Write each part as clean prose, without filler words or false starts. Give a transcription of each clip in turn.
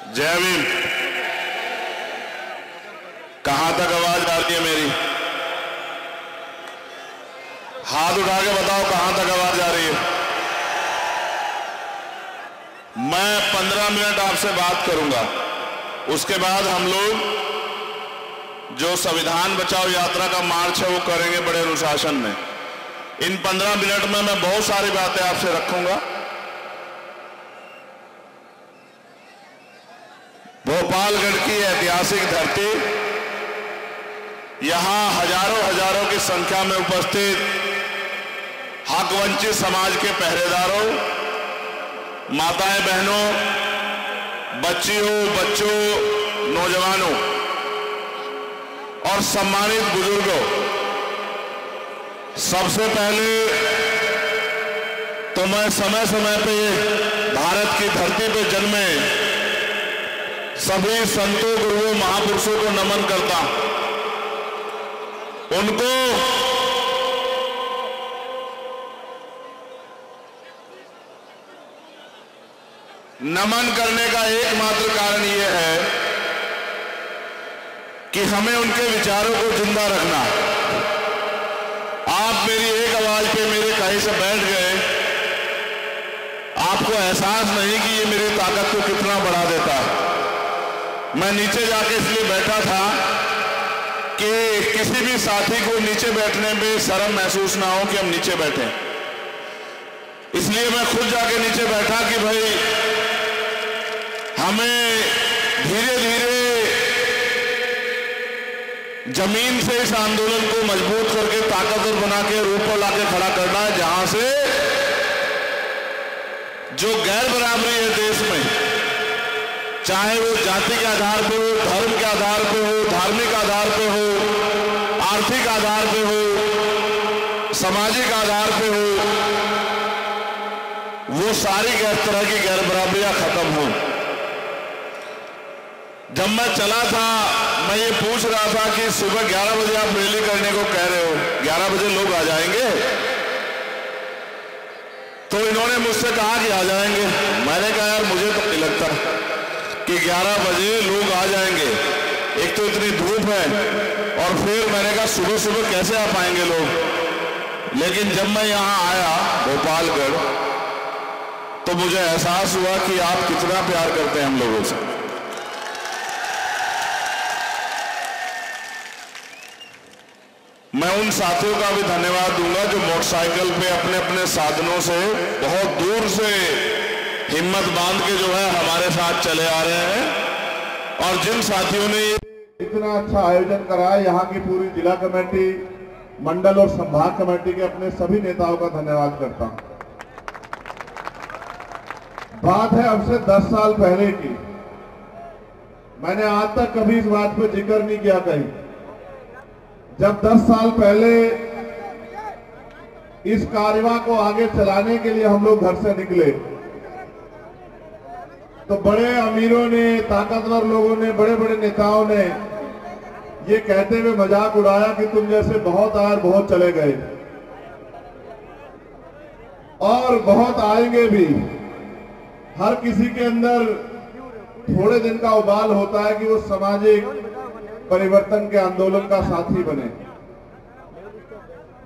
जय भीम। कहां तक आवाज आ रही है मेरी? हाथ उठा के बताओ कहां तक आवाज आ रही है। मैं 15 मिनट आपसे बात करूंगा, उसके बाद हम लोग जो संविधान बचाओ यात्रा का मार्च है वो करेंगे बड़े अनुशासन में। इन 15 मिनट में मैं बहुत सारी बातें आपसे रखूंगा। भोपालगढ़ की ऐतिहासिक धरती, यहां हजारों हजारों की संख्या में उपस्थित हक वंचित समाज के पहरेदारों, माताएं बहनों, बच्चियों, बच्चों, नौजवानों और सम्मानित बुजुर्गों, सबसे पहले तो मैं समय समय पे भारत की धरती पे जन्मे सभी संतों, गुरुओं, महापुरुषों को नमन करता हूं। उनको नमन करने का एकमात्र कारण यह है कि हमें उनके विचारों को जिंदा रखना। आप मेरी एक आवाज पे मेरे कहीं से बैठ गए, आपको एहसास नहीं कि ये मेरी ताकत को कितना बढ़ा देता है। मैं नीचे जाके इसलिए बैठा था कि किसी भी साथी को नीचे बैठने में शर्म महसूस ना हो कि हम नीचे बैठे। इसलिए मैं खुद जाके नीचे बैठा कि भाई हमें धीरे धीरे जमीन से इस आंदोलन को मजबूत करके ताकतवर बना के रूप पर लाके खड़ा करना है, जहां से जो गैर बराबरी है देश में, चाहे वो जाति के आधार पे हो, धर्म के आधार पे हो, धार्मिक आधार पे हो, आर्थिक आधार पे हो, सामाजिक आधार पे हो, वो सारी तरह की गैर बराबरियां खत्म हो। जब मैं चला था, मैं ये पूछ रहा था कि सुबह 11 बजे आप रैली करने को कह रहे हो, 11 बजे लोग आ जाएंगे? तो इन्होंने मुझसे कहा कि आ जाएंगे। मैंने कहा यार मुझे तो नहीं लगता कि 11 बजे लोग आ जाएंगे, एक तो इतनी धूप है, और फिर मैंने कहा सुबह सुबह कैसे आ पाएंगे लोग। लेकिन जब मैं यहां आया भोपालगढ़, तो मुझे एहसास हुआ कि आप कितना प्यार करते हैं हम लोगों से। मैं उन साथियों का भी धन्यवाद दूंगा जो मोटरसाइकिल पे अपने अपने साधनों से बहुत दूर से हिम्मत बांध के जो है हमारे साथ चले आ रहे हैं। और जिन साथियों ने इतना अच्छा आयोजन कराया, यहाँ की पूरी जिला कमेटी, मंडल और संभाग कमेटी के अपने सभी नेताओं का धन्यवाद करता हूं। बात है अब से 10 साल पहले की। मैंने आज तक कभी इस बात पे जिक्र नहीं किया कहीं। जब 10 साल पहले इस कार्यवाह को आगे चलाने के लिए हम लोग घर से निकले, तो बड़े अमीरों ने, ताकतवर लोगों ने, बड़े बड़े नेताओं ने ये कहते हुए मजाक उड़ाया कि तुम जैसे बहुत आए बहुत चले गए, और बहुत आएंगे भी। हर किसी के अंदर थोड़े दिन का उबाल होता है कि वो सामाजिक परिवर्तन के आंदोलन का साथी बने।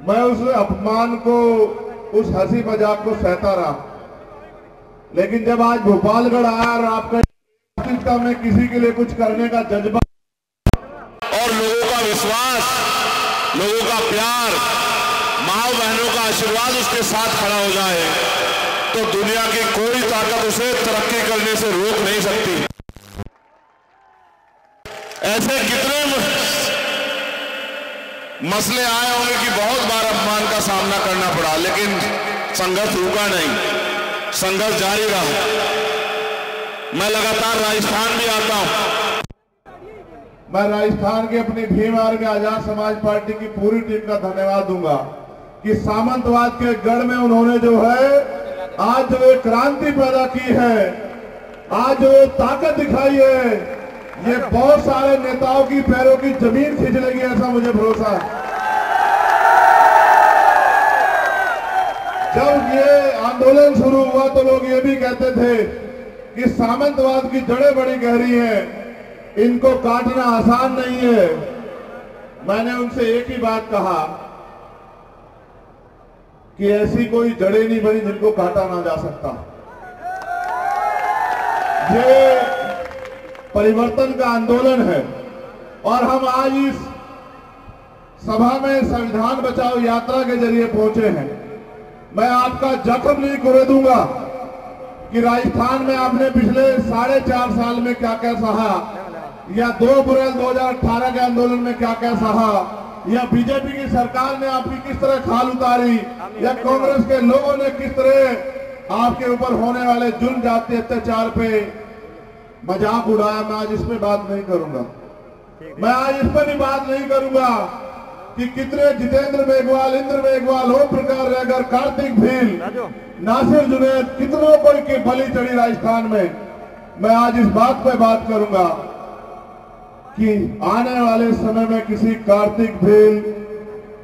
मैं उस अपमान को, उस हंसी मजाक को सहता रहा, लेकिन जब आज भोपालगढ़ आया और आपका वास्तविकता में किसी के लिए कुछ करने का जज्बा और लोगों का विश्वास, लोगों का प्यार, माँ बहनों का आशीर्वाद उसके साथ खड़ा हो जाए, तो दुनिया की कोई ताकत उसे तरक्की करने से रोक नहीं सकती। ऐसे कितने मसले आए होंगे कि बहुत बार अपमान का सामना करना पड़ा, लेकिन संघर्ष रुका नहीं, संघर्ष जारी रहा। मैं लगातार राजस्थान भी आता हूं। मैं राजस्थान के अपनी भीम आर्मी आजाद समाज पार्टी की पूरी टीम का धन्यवाद दूंगा कि सामंतवाद के गढ़ में उन्होंने जो है आज जो एक क्रांति पैदा की है, आज जो ताकत दिखाई है, ये बहुत सारे नेताओं की पैरों की जमीन खींच लेगी, ऐसा मुझे भरोसा है। जब ये आंदोलन शुरू हुआ तो लोग ये भी कहते थे कि सामंतवाद की जड़ें बड़ी गहरी हैं, इनको काटना आसान नहीं है। मैंने उनसे एक ही बात कहा कि ऐसी कोई जड़ें नहीं बनी जिनको काटा ना जा सकता। ये परिवर्तन का आंदोलन है और हम आज इस सभा में संविधान बचाओ यात्रा के जरिए पहुंचे हैं। मैं आपका जख्म नहीं कुरे दूंगा कि राजस्थान में आपने पिछले 4.5 साल में क्या क्या सहा, या 2 अप्रैल 2018 के आंदोलन में क्या क्या सहा, या बीजेपी की सरकार ने आपकी किस तरह खाल उतारी, या कांग्रेस के लोगों ने किस तरह आपके ऊपर होने वाले जुल्म जाति अत्याचार पे मजाक उड़ाया। मैं आज इस पे बात नहीं करूंगा। मैं आज इस पर भी बात नहीं करूंगा कि कितने जितेंद्र मेघवाल, इंद्र मेघवाल, ओम प्रकाश रैगर, कार्तिक भील, नासिर जुनैद, कितनों को की बलि चढ़ी राजस्थान में। मैं आज इस बात पे बात करूंगा कि आने वाले समय में किसी कार्तिक भील,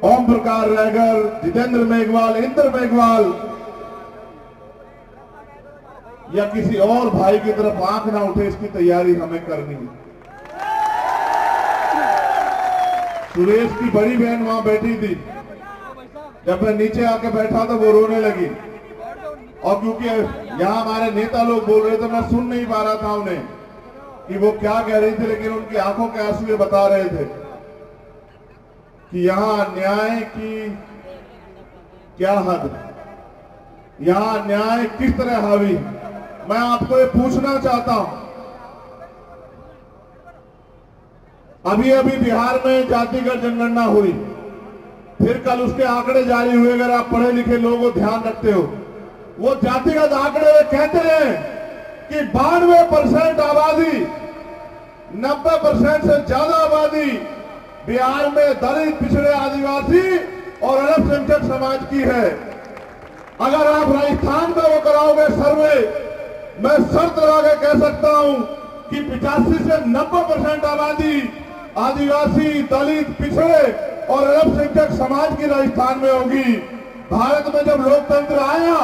ओम प्रकाश रैगर, जितेंद्र मेघवाल, इंद्र मेघवाल या किसी और भाई की तरफ आंख ना उठे, इसकी तैयारी हमें करनी है। सुरेश की बड़ी बहन वहां बैठी थी, जब मैं नीचे आके बैठा तो वो रोने लगी, और क्योंकि यहाँ हमारे नेता लोग बोल रहे थे मैं सुन नहीं पा रहा था उन्हें कि वो क्या कह रही थी, लेकिन उनकी आंखों के आंसू ये बता रहे थे कि यहाँ न्याय की क्या हद, यहाँ न्याय किस तरह हावी। मैं आपको ये पूछना चाहता हूं, अभी अभी बिहार में जातिगत जनगणना हुई, फिर कल उसके आंकड़े जारी हुए। अगर आप पढ़े लिखे लोगों को ध्यान रखते हो, वो जातिगत आंकड़े कहते हैं कि 92% आबादी, 90% से ज्यादा आबादी बिहार में दलित, पिछड़े, आदिवासी और अल्पसंख्यक समाज की है। अगर आप राजस्थान में वो कराओगे सर्वे, मैं शर्त लगा के कह सकता हूं कि 85 से 90% आबादी आदिवासी, दलित, पिछड़े और अल्पसंख्यक समाज की राजस्थान में होगी। भारत में जब लोकतंत्र आया,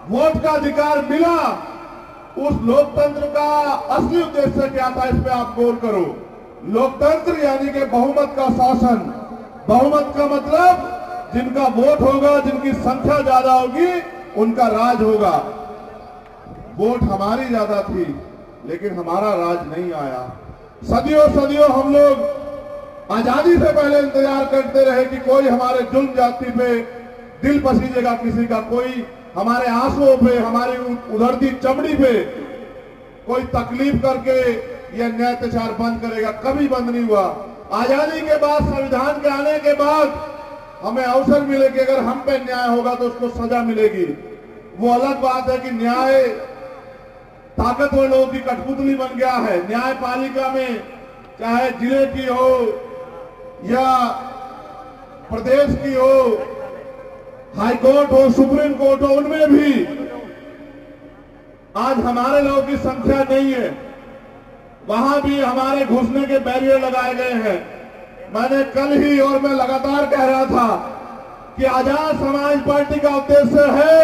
वोट का अधिकार मिला, उस लोकतंत्र का असली उद्देश्य क्या था, इस पे आप गौर करो। लोकतंत्र यानी कि बहुमत का शासन। बहुमत का मतलब जिनका वोट होगा, जिनकी संख्या ज्यादा होगी, उनका राज होगा। वोट हमारी ज्यादा थी, लेकिन हमारा राज नहीं आया। सदियों सदियों हम लोग आजादी से पहले इंतजार करते रहे कि कोई हमारे जुल्म जाति पे दिल पसीजेगा किसी का, कोई हमारे आंसुओं पे, हमारी उधरती चमड़ी पे कोई तकलीफ करके यह न्याय अत्याचार बंद करेगा। कभी बंद नहीं हुआ। आजादी के बाद, संविधान के आने के बाद हमें अवसर मिले कि अगर हम पे न्याय होगा तो उसको सजा मिलेगी। वो अलग बात है कि न्याय ताकतवर लोगों की कठपुतली बन गया है। न्यायपालिका में चाहे जिले की हो या प्रदेश की हो, हाई कोर्ट हो, सुप्रीम कोर्ट हो, उनमें भी आज हमारे लोगों की संख्या नहीं है। वहां भी हमारे घुसने के बैरियर लगाए गए हैं। मैंने कल ही और मैं लगातार कह रहा था कि आजाद समाज पार्टी का उद्देश्य है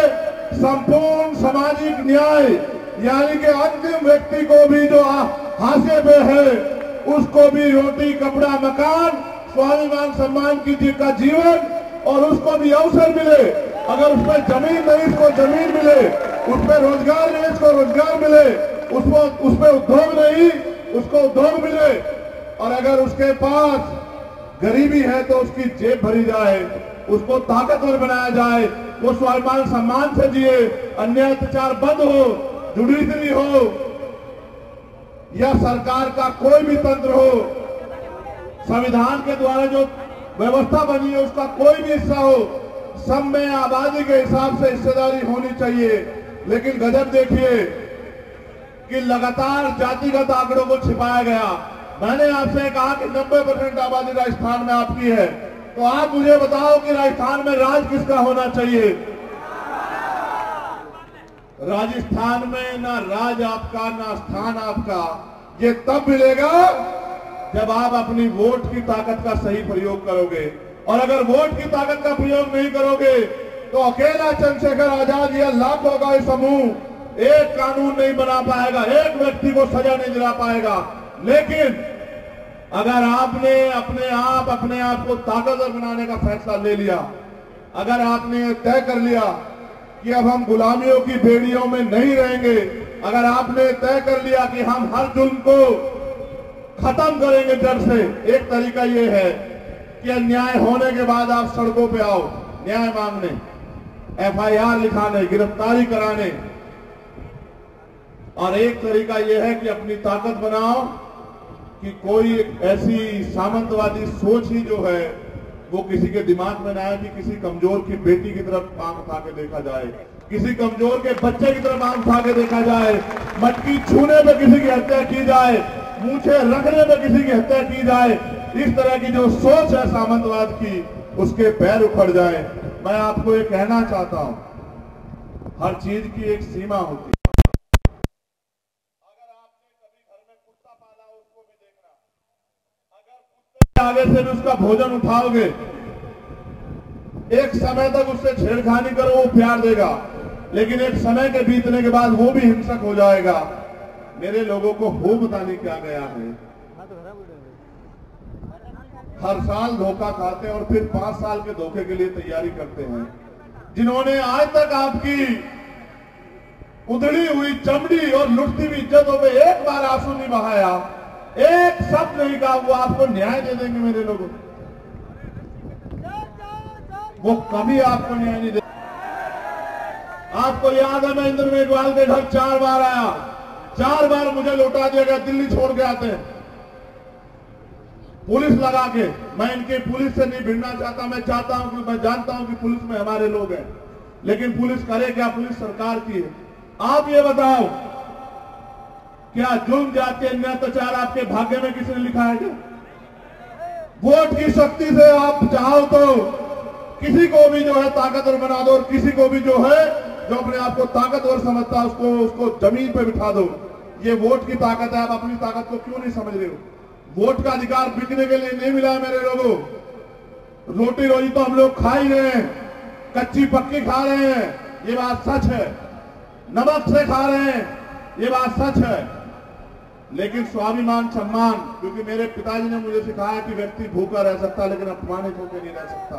संपूर्ण सामाजिक न्याय, यानी कि अंतिम व्यक्ति को भी जो हाशिए पे है उसको भी रोटी, कपड़ा, मकान, स्वाभिमान, सम्मान का जीवन, और उसको भी अवसर मिले। अगर उस पर जमीन नहीं, उसको जमीन मिले। उस पर रोजगार नहीं, उसको रोजगार मिले। उस पर उद्योग नहीं, उसको उद्योग मिले। और अगर उसके पास गरीबी है तो उसकी जेब भरी जाए, उसको ताकतवर बनाया जाए, वो स्वाभिमान सम्मान से जिए, अन्याय अत्याचार बंद हो, जुडिशरी हो या सरकार का कोई भी तंत्र हो, संविधान के द्वारा जो व्यवस्था बनी है उसका कोई भी हिस्सा हो, सब में आबादी के हिसाब से हिस्सेदारी होनी चाहिए। लेकिन गजब देखिए कि लगातार जातिगत आंकड़ों को छिपाया गया। मैंने आपसे कहा कि 90% आबादी राजस्थान में आपकी है, तो आप मुझे बताओ कि राजस्थान में राज किसका होना चाहिए? राजस्थान में ना राज आपका, ना स्थान आपका। ये तब मिलेगा जब आप अपनी वोट की ताकत का सही प्रयोग करोगे। और अगर वोट की ताकत का प्रयोग नहीं करोगे तो अकेला चंद्रशेखर आजाद या लाखों का समूह एक कानून नहीं बना पाएगा, एक व्यक्ति को सजा नहीं दिला पाएगा। लेकिन अगर आपने अपने आप को ताकतवर बनाने का फैसला ले लिया, अगर आपने तय कर लिया कि अब हम गुलामियों की बेड़ियों में नहीं रहेंगे, अगर आपने तय कर लिया कि हम हर जुल्म को खत्म करेंगे जड़ से, एक तरीका यह है कि अन्याय होने के बाद आप सड़कों पे आओ न्याय मांगने, FIR लिखाने, गिरफ्तारी कराने। और एक तरीका यह है कि अपनी ताकत बनाओ कि कोई ऐसी सामंतवादी सोच ही जो है वो किसी के दिमाग में ना आए कि किसी कमजोर की बेटी की तरफ आंख उठा के देखा जाए, किसी कमजोर के बच्चे की तरफ आंख उठा के देखा जाए, मटकी छूने में किसी की हत्या की जाए, मूछे रखने में किसी की हत्या की जाए। इस तरह की जो सोच है सामंतवाद की, उसके पैर उखड़ जाए। मैं आपको ये कहना चाहता हूं, हर चीज की एक सीमा होती है। अगर आपने कभी घर में कुत्ता पाला हो, उसको भी देखना, अगर कुत्ते के आगे से भी उसका भोजन उठाओगे, एक समय तक उससे छेड़खानी करो, वो प्यार देगा, लेकिन एक समय के बीतने के बाद वो भी हिंसक हो जाएगा। मेरे लोगों को हो बताने क्या गया है, हर साल धोखा खाते हैं और फिर 5 साल के धोखे के लिए तैयारी करते हैं। जिन्होंने आज तक आपकी उधड़ी हुई चमड़ी और लुटती हुई इज्जतों पे एक बार आंसू नहीं बहाया, एक शब्द नहीं कहा, वो आपको न्याय दे देंगे। मेरे लोगों वो कभी आपको न्याय नहीं दे। आपको याद है, मैं इंद्र मेघवाल के घर 4 बार आया, 4 बार मुझे लौटा दिया गया, दिल्ली छोड़ के आते हैं पुलिस लगा के। मैं इनके पुलिस से नहीं भिड़ना चाहता, मैं चाहता हूं कि मैं जानता हूं कि पुलिस में हमारे लोग हैं, लेकिन पुलिस करे क्या, पुलिस सरकार की है। आप ये बताओ, क्या जुल्म जाति अन्याय अत्याचार आपके भाग्य में किसने लिखा है क्या? वोट की शक्ति से आप चाहो तो किसी को भी जो है ताकतवर बना दो, और किसी को भी जो है जो अपने आप को ताकतवर समझता है उसको जमीन पे बिठा दो। ये वोट की ताकत है। आप अपनी ताकत को क्यों नहीं समझ रहे हो? वोट का अधिकार बिकने के लिए नहीं मिला है मेरे लोगों। रोटी रोजी तो हम लोग खा ही रहे हैं, कच्ची पक्की खा रहे हैं, ये बात सच है। नमक से खा रहे हैं, ये बात सच है। लेकिन स्वाभिमान, सम्मान, क्योंकि मेरे पिताजी ने मुझे सिखाया कि व्यक्ति भूखा रह सकता है लेकिन अपमानित होकर नहीं रह सकता।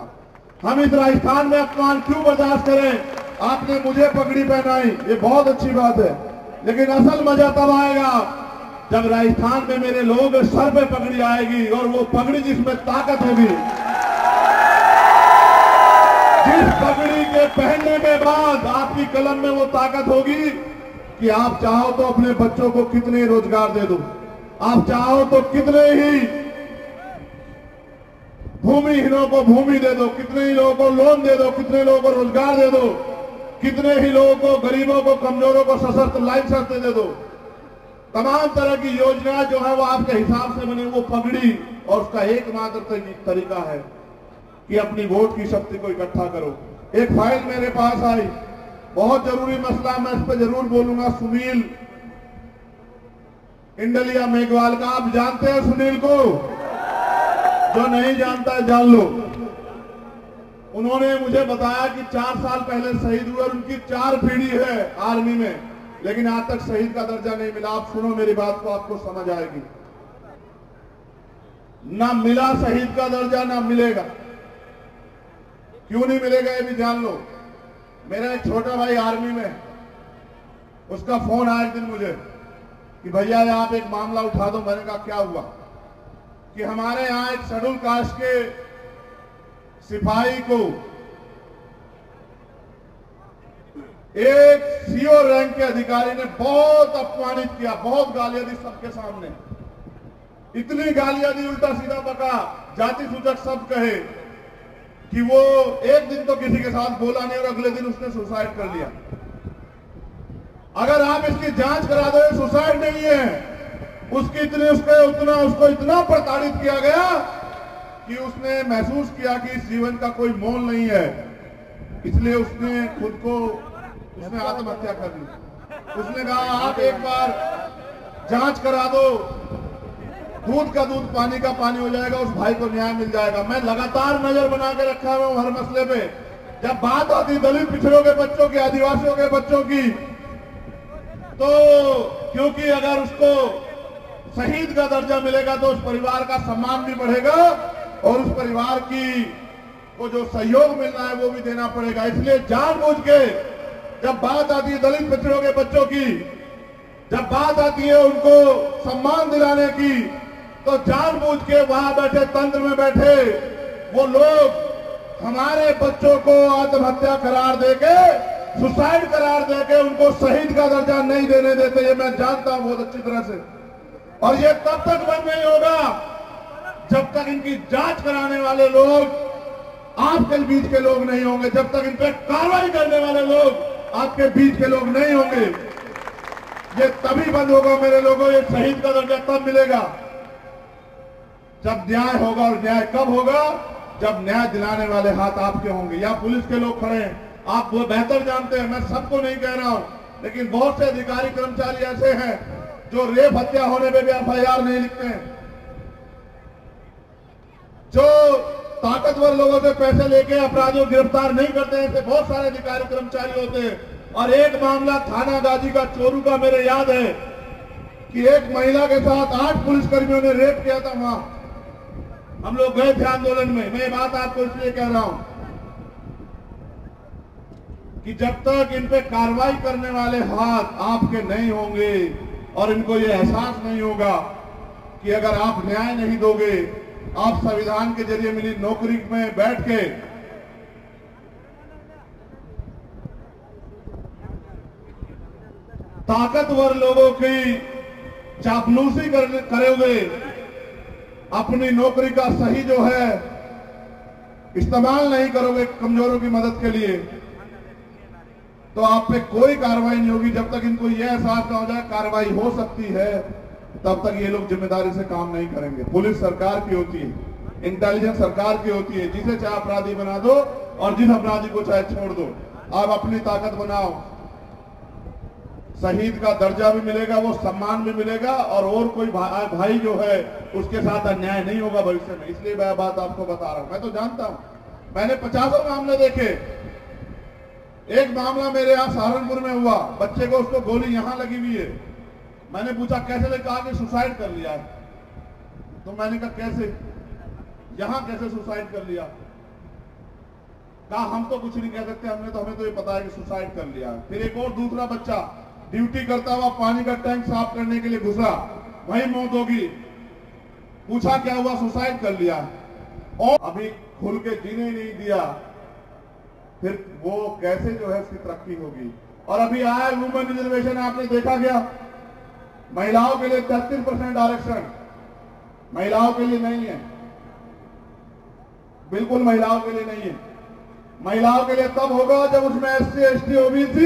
हम इस राजस्थान में अपमान क्यों बर्दाश्त करें? आपने मुझे पगड़ी पहनाई, ये बहुत अच्छी बात है, लेकिन असल मजा तब आएगा जब राजस्थान में मेरे लोग सर पे पगड़ी आएगी, और वो पगड़ी जिसमें ताकत होगी, जिस पगड़ी के पहनने के बाद आपकी कलम में वो ताकत होगी कि आप चाहो तो अपने बच्चों को कितने रोजगार दे दो, आप चाहो तो कितने ही भूमिहीनों को भूमि दे दो, कितने ही लोगों को लोन दे दो, कितने लोगों को रोजगार दे दो, कितने ही लोगों को, गरीबों को, कमजोरों को सशस्त्र लाइन सस्ते दे दो। तमाम तरह की योजनाएं जो है वो आपके हिसाब से बने। वो पगड़ी और उसका एकमात्र तरीका है कि अपनी वोट की शक्ति को इकट्ठा करो। एक फाइल मेरे पास आई, बहुत जरूरी मसला, मैं इस पर जरूर बोलूंगा। सुनील इंडलिया मेघवाल का, आप जानते हैं सुनील को? जो नहीं जानता है जान लो। उन्होंने मुझे बताया कि 4 साल पहले शहीद हुए, और उनकी 4 पीढ़ी है आर्मी में, लेकिन आज तक शहीद का दर्जा नहीं मिला। आप सुनो मेरी बात को, आपको समझ आएगी। ना मिला शहीद का दर्जा, ना मिलेगा। क्यों नहीं मिलेगा ये भी जान लो। मेरा एक छोटा भाई आर्मी में, उसका फोन आया एक दिन मुझे कि भैया आप एक मामला उठा दो। मैंने कहा क्या हुआ? कि हमारे यहां एक शेड्यूल कास्ट के सिपाही को एक सीओ रैंक के अधिकारी ने बहुत अपमानित किया, बहुत गालियां दी सबके सामने। इतनी गालियां दी, उल्टा सीधा बका, जाति सूचक शब्द कहे कि वो एक दिन तो किसी के साथ बोला नहीं और अगले दिन उसने सुसाइड कर लिया। अगर आप इसकी जांच करा दो, सुसाइड नहीं है, उसको इतना प्रताड़ित किया गया कि उसने महसूस किया कि इस जीवन का कोई मोल नहीं है, इसलिए उसने खुद को, उसने आत्महत्या कर ली। उसने कहा आप एक बार जांच करा दो, दूध का दूध पानी का पानी हो जाएगा, उस भाई को न्याय मिल जाएगा। मैं लगातार नजर बना के रखा हुआ हूं हर मसले पे। जब बात आती दलित पिछड़ों के बच्चों की, आदिवासियों के बच्चों की, तो क्योंकि अगर उसको शहीद का दर्जा मिलेगा तो उस परिवार का सम्मान भी बढ़ेगा और उस परिवार को जो सहयोग मिलना है वो भी देना पड़ेगा। इसलिए जानबूझ के जब बात आती है दलित पिछड़ों के बच्चों की, जब बात आती है उनको सम्मान दिलाने की, तो जानबूझ के वहां बैठे तंत्र में बैठे वो लोग हमारे बच्चों को आत्महत्या करार देके, सुसाइड करार देके उनको शहीद का दर्जा नहीं देने देते। ये मैं जानता हूं बहुत अच्छी तरह से। और ये तब तक बंद नहीं होगा जब तक इनकी जांच कराने वाले लोग आपके बीच के लोग नहीं होंगे, जब तक इन पर कार्रवाई करने वाले लोग आपके बीच के लोग नहीं होंगे। ये तभी बंद होगा मेरे लोगों, ये शहीद का दर्जा तब मिलेगा जब न्याय होगा। और न्याय कब होगा? जब न्याय दिलाने वाले हाथ आपके होंगे या पुलिस के लोग खड़े हैं। आप वो बेहतर जानते हैं, मैं सबको नहीं कह रहा हूं, लेकिन बहुत से अधिकारी कर्मचारी ऐसे हैं जो रेप हत्या होने पे भी एफआईआर नहीं लिखते हैं, जो ताकतवर लोगों से पैसे लेके अपराधियों को गिरफ्तार नहीं करते हैं। ऐसे बहुत सारे अधिकारी कर्मचारी होते हैं। और एक मामला थाना गाजी का चोरू का मेरे याद है कि एक महिला के साथ 8 पुलिसकर्मियों ने रेप किया था। वहां हम लोग गए थे आंदोलन में। मैं बात आपको इसलिए कह रहा हूं कि जब तक इन पे कार्रवाई करने वाले हाथ आपके नहीं होंगे और इनको ये एहसास नहीं होगा कि अगर आप न्याय नहीं दोगे, आप संविधान के जरिए मिली नौकरी में बैठ के ताकतवर लोगों की चापलूसी करोगे, अपनी नौकरी का सही जो है इस्तेमाल नहीं करोगे कमजोरों की मदद के लिए, तो आप पे कोई कार्रवाई नहीं होगी। जब तक इनको यह एहसास ना हो जाए कार्रवाई हो सकती है, तब तक ये लोग जिम्मेदारी से काम नहीं करेंगे। पुलिस सरकार की होती है, इंटेलिजेंस सरकार की होती है, जिसे चाहे अपराधी बना दो और जिस अपराधी को चाहे छोड़ दो। आप अपनी ताकत बनाओ, शहीद का दर्जा भी मिलेगा, वो सम्मान भी मिलेगा और कोई भाई जो है उसके साथ अन्याय नहीं होगा भविष्य में। इसलिए मैं बात आपको बता रहा हूं। मैं तो जानता हूं, मैंने 50 मामले देखे। एक मामला मेरे यहां सहारनपुर में हुआ, बच्चे को उसको गोली यहां लगी हुई है। मैंने पूछा कैसे, कहा कि सुसाइड कर लिया है। तो मैंने कहा कैसे, यहां कैसे सुसाइड कर लिया? कहा हम तो कुछ नहीं कह सकते, हमें तो ये पता है कि सुसाइड कर लिया है। फिर एक और दूसरा बच्चा ड्यूटी करता हुआ पानी का टैंक साफ करने के लिए घुसा, वही मौत होगी। पूछा क्या हुआ? सुसाइड कर लिया। और अभी खुल के जीने नहीं दिया, फिर वो कैसे जो है उसकी तरक्की होगी? और अभी आया वुमेन रिजर्वेशन, आपने देखा गया, महिलाओं के लिए 33% आरक्षण महिलाओं के लिए नहीं है, बिल्कुल महिलाओं के लिए नहीं है। महिलाओं के लिए तब होगा जब उसमें SC, ST, OBC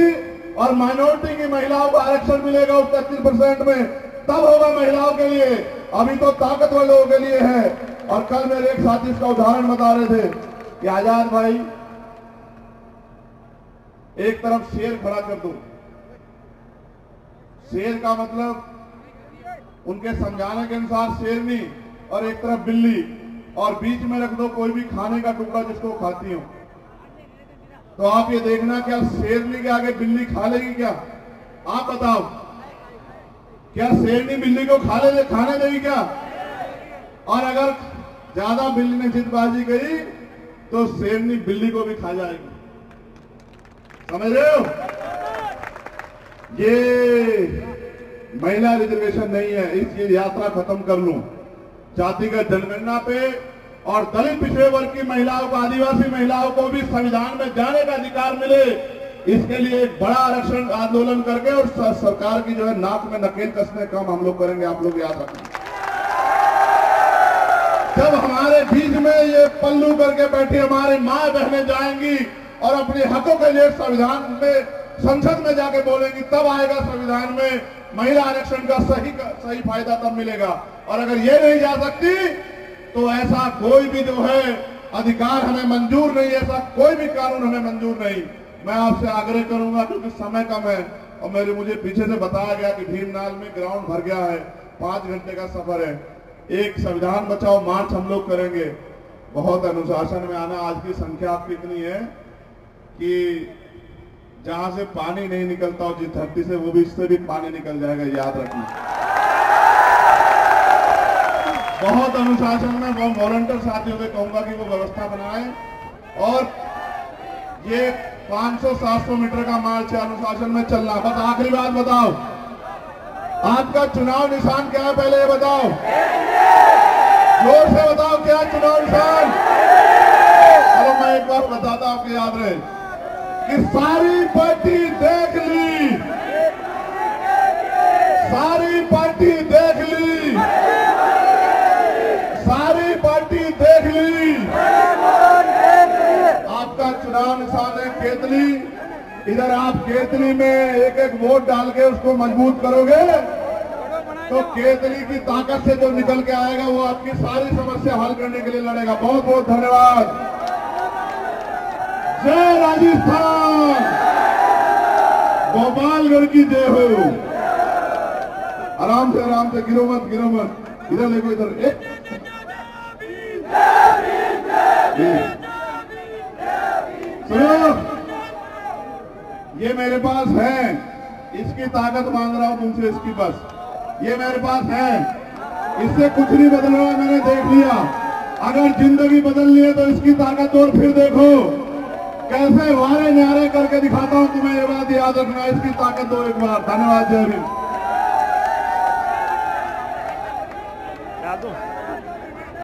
और माइनॉरिटी की महिलाओं को आरक्षण मिलेगा उस 33% में, तब होगा महिलाओं के लिए। अभी तो ताकतवर लोगों के लिए है। और कल मेरे एक साथी इसका उदाहरण बता रहे थे कि आजाद भाई एक तरफ शेर खड़ा कर दो, शेर का मतलब उनके समझाने के अनुसार शेरनी, और एक तरफ बिल्ली, और बीच में रख दो कोई भी खाने का टुकड़ा जिसको खाती हो। तो आप ये देखना क्या शेरनी के आगे बिल्ली खा लेगी क्या? आप बताओ, क्या शेरनी बिल्ली को खाने देगी क्या? और अगर ज्यादा बिल्ली ने जिदबाजी करी तो शेरनी बिल्ली को भी खा जाएगी। समझ रहे हो? ये महिला रिजर्वेशन नहीं है। इस यात्रा खत्म कर लूं, जातिगत जनगणना पे और दलित पिछड़े वर्ग की महिलाओं को, आदिवासी महिलाओं को भी संविधान में जाने का अधिकार मिले, इसके लिए एक बड़ा आरक्षण आंदोलन करके और सरकार की जो है नाक में नकेल कसने काम हम लोग करेंगे। आप लोग याद रखना, जब हमारे बीच में ये पल्लू करके बैठी हमारी माँ बहनें जाएंगी और अपने हकों के लिए संविधान में, संसद में जाके बोलेंगी, तब आएगा संविधान में महिला आरक्षण का सही फायदा तब मिलेगा। और अगर ये नहीं जा सकती तो ऐसा कोई भी जो है अधिकार हमें मंजूर नहीं, ऐसा कोई भी कानून हमें मंजूर नहीं। मैं आपसे आग्रह करूंगा, क्योंकि समय कम है और मुझे पीछे से बताया गया कि भीमनाल में ग्राउंड भर गया है, 5 घंटे का सफर है। एक संविधान बचाओ मार्च हम लोग करेंगे। बहुत अनुशासन में आना। आज की संख्या आपकी इतनी है कि जहां से पानी नहीं निकलता हो जिस धरती से, वो भी इससे भी पानी निकल जाएगा, याद रखना। बहुत अनुशासन में वो वॉलंटियर साथियों से कहूंगा कि वो व्यवस्था बनाएं और ये 500-700 मीटर का मार्च अनुशासन में चलना। बस आखिरी बात बताओ, आपका चुनाव निशान क्या है, पहले ये बताओ, जोर से बताओ, क्या चुनाव निशान? चलो मैं एक बार बताता हूं, आपको याद रहे कि सारी पार्टी देख ली, सारी पार्टी देख ली, सारी पार्टी देख ली। आपका चुनाव निशान है केतली। इधर आप केतली में एक एक वोट डाल के उसको मजबूत करोगे तो केतली की ताकत से जो निकल के आएगा वो आपकी सारी समस्या हल करने के लिए लड़ेगा। बहुत बहुत धन्यवाद। जय राजस्थान, गोपालगढ़ की जय हो। आराम से गिरो मत, गिरो मत। इधर देखो, इधर एक सुनो, ये मेरे पास है, इसकी ताकत मांग रहा हूं तुमसे, इसकी बस ये मेरे पास है, इससे कुछ नहीं बदल रहा, मैंने देख लिया। अगर जिंदगी बदलनी है तो इसकी ताकत और फिर देखो कैसे वारे न्यारे करके दिखाता हूं तुम्हें। ये बात याद रखना, इसकी ताकत दो एक बार। धन्यवाद, जय हिंद।